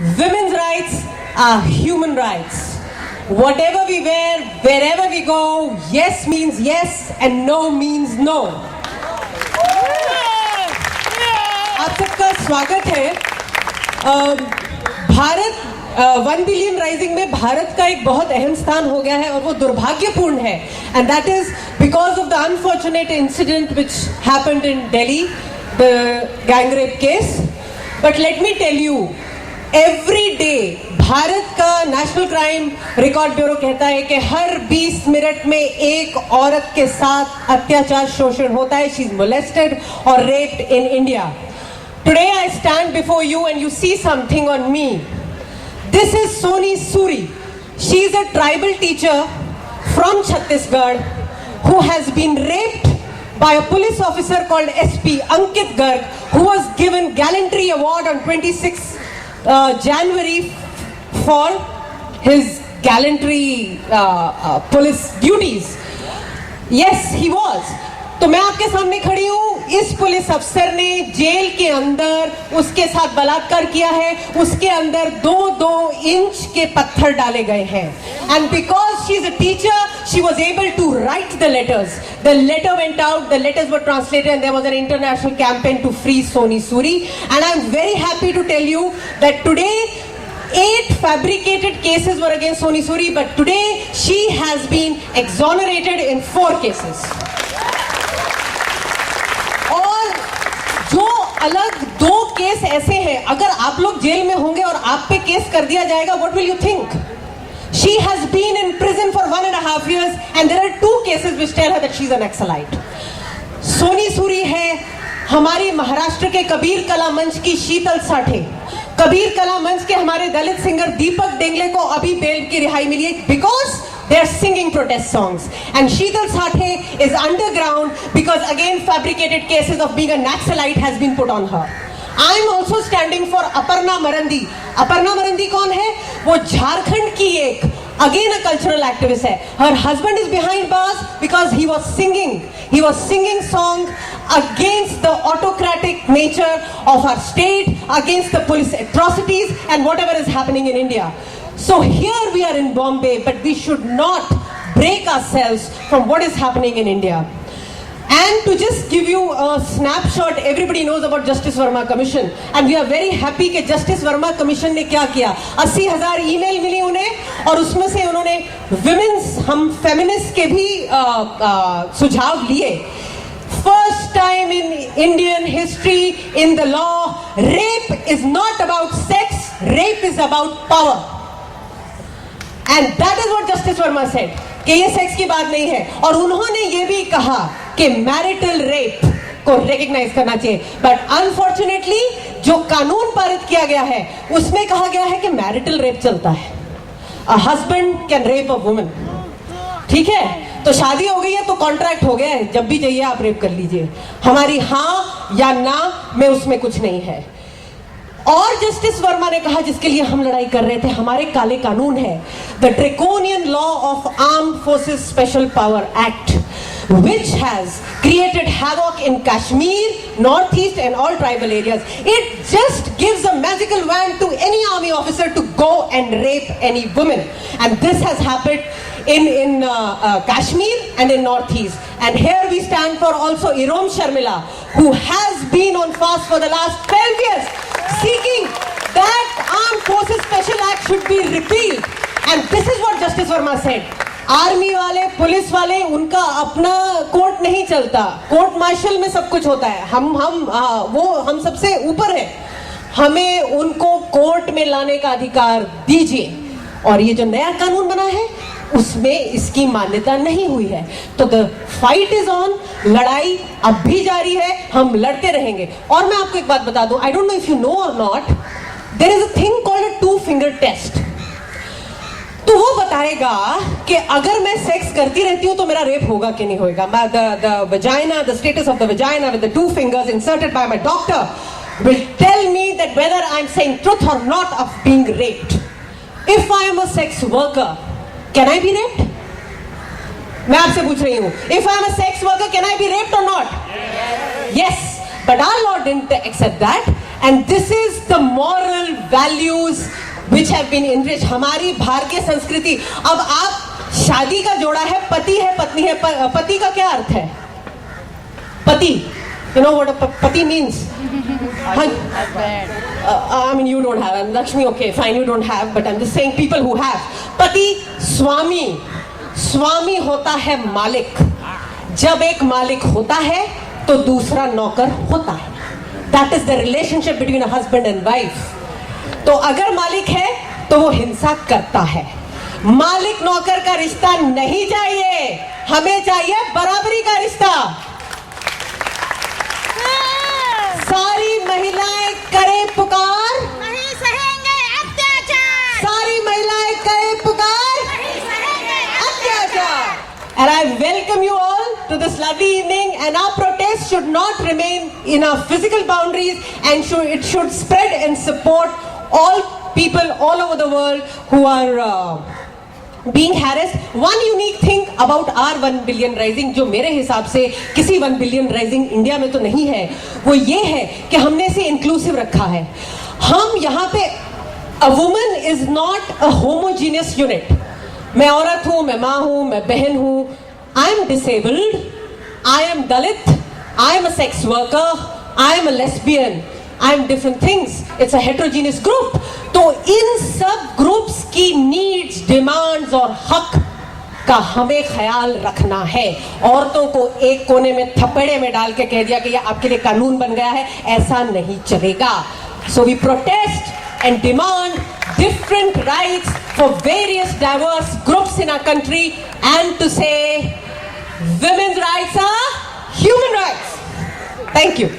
Women's rights are human rights. Whatever we wear, wherever we go, yes means yes and no means no. आप सबका स्वागत है. Bharat 1 billion rising में भारत का एक बहुत अहम स्थान हो गया है और वो दुर्भाग्यपूर्ण है. And that is because of the unfortunate incident which happened in Delhi, the gang rape case. But let me tell you, every day Bharat का नेशनल क्राइम रिकॉर्ड ब्यूरो कहता है कि हर 20 मिनट में एक औरत के साथ अत्याचार शोषण होता है. शी इज मोलेस्टेड और raped in India. Today I stand before you and you see something on me. This is Soni Suri. She is a tribal teacher from Chhattisgarh who has been raped by a police officer called SP Ankit Garg, who was given Gallantry Award on 26 January for his gallantry police duties. Yes, he was. तो मैं आपके सामने खड़ी हूँ. इस police अफसर ने jail के अंदर उसके साथ बलात्कार किया है. उसके अंदर 2-2 इंच के पत्थर डाले गए हैं. And because she is a teacher, she was able to write the letters. The letter went out, the letters were translated, and there was an international campaign to free Soni Suri. And I'm very happy to tell you that today 8 fabricated cases were against Soni Suri, but today she has been exonerated in 4 cases. जो अलग 2 case ऐसे हैं, अगर आप लोग jail में होंगे और आप पे केस कर दिया जाएगा, what will you think? She has been in prison for 1.5 years and there are 2 cases which tell her that she's an Naxalite. Soni Suri है हमारी महाराष्ट्र के कबीर कला मंच की शीतल साठे. कबीर कला मंच के हमारे दलित सिंगर दीपक डेंगले को अभी बेल की रिहाई मिली है because they are singing protest songs. And Sheetal Sathe is underground because again fabricated cases of being a Naxalite has been put on her. I am also standing for Aparna Marandi. Aparna Marandi कौन है? वो झारखंड की एक again a cultural activist है. Her husband is behind bars because he was singing song against the autocratic nature of our state, against the police atrocities and whatever is happening in India. So here we are in Bombay, but we should not break ourselves from what is happening in India. And to just give you a snapshot, everybody knows about Justice Verma Commission, and we are very happy कि Justice Verma Commission ने क्या किया. 80,000 email मिली उन्हें और उसमें से उन्होंने women's, हम feminists के भी सुझाव लिए. First time in Indian history in the law, rape is not about sex, rape is about power. And that is what Justice Verma said, कि ये सेक्स की बात नहीं है. और उन्होंने ये भी कहा कि मैरिटल रेप को रिकॉग्नाइज करना चाहिए. बट अनफॉर्चुनेटली जो कानून पारित किया गया है उसमें कहा गया है कि मैरिटल रेप चलता है. A husband can rape a woman. ठीक है, तो शादी हो गई है तो कॉन्ट्रैक्ट हो गया है, जब भी चाहिए आप रेप कर लीजिए. हमारी हाँ या ना में उसमें कुछ नहीं है. और जस्टिस वर्मा ने कहा जिसके लिए हम लड़ाई कर रहे थे, हमारे काले कानून है, the draconian law of armed forces special power act, which has created havoc in Kashmir, Northeast and all tribal areas. It just gives a magical wand to any army officer to go and rape any woman. And this has happened in Kashmir and in Northeast. And here we stand for also Irom Sharmila, who has been on fast for the last 12 years, seeking that Armed Forces Special Act should be repealed. And this is what Justice Verma said. Army वाले, police वाले, उनका अपना court नहीं चलता. Court martial में सब कुछ होता है. हम सबसे ऊपर है. हमें उनको कोर्ट में लाने का अधिकार दीजिए. और ये जो नया कानून बना है उसमें इसकी मान्यता नहीं हुई है. तो द फाइट इज ऑन. लड़ाई अब भी जारी है, हम लड़ते रहेंगे. और मैं आपको एक बात बता दूं, I don't know if you know or not, there is a thing called a 2 finger test. तो वो बताएगा कि अगर मैं सेक्स करती रहती हूं तो मेरा रेप होगा कि नहीं होगा. The vagina, the status of the vagina with the 2 fingers inserted by my doctor will tell me that whether I'm saying truth or not of being raped. If I am a sex worker, can I be raped? मैं आपसे पूछ रही हूं, if I am a sex worker, can I be raped or not? Yes. But our law didn't accept that. And this is the moral values which have been enriched. हमारी भारतीय संस्कृति. अब आप शादी का जोड़ा है, पति है पत्नी है, पति का क्या अर्थ है? पति, you know what a pati means? I mean, you don't have. I'm Lakshmi, okay, fine, you don't have, but I'm just saying people who have. पति स्वामी, स्वामी होता है मालिक. जब एक मालिक होता है तो दूसरा नौकर होता है. That is the relationship between a husband and wife. तो अगर मालिक है तो वो हिंसा करता है. मालिक नौकर का रिश्ता नहीं चाहिए, हमें चाहिए बराबरी का रिश्ता. सारी महिलाएं करें पुकार, नहीं सहेंगे अत्याचार. सारी महिलाएं करें पुकार, नहीं सहेंगे अत्याचार. And I welcome you all to this lovely evening, and our protest should not remain in our physical boundaries, and it should spread and support all people all over the world who are being harassed. One unique thing about our 1 billion rising, जो मेरे हिसाब से किसी 1 billion rising India में तो नहीं है, वो ये है कि हमने इसे इंक्लूसिव रखा है. हम यहाँ पे a woman is not a homogeneous unit. मैं औरत हूँ, मैं माँ हूँ, मैं बहन हूँ. I am disabled, I am Dalit, I am a sex worker, I am a lesbian, I am different things. It's a heterogeneous group. तो इन सब ग्रुप्स की नीड्स, डिमांड्स और हक का हमें ख्याल रखना है. औरतों को एक कोने में थपेड़े में डाल के कह दिया कि ये आपके लिए कानून बन गया है, ऐसा नहीं चलेगा. So we protest and demand different rights for various diverse groups in our country, and to say women's rights are human rights. Thank you.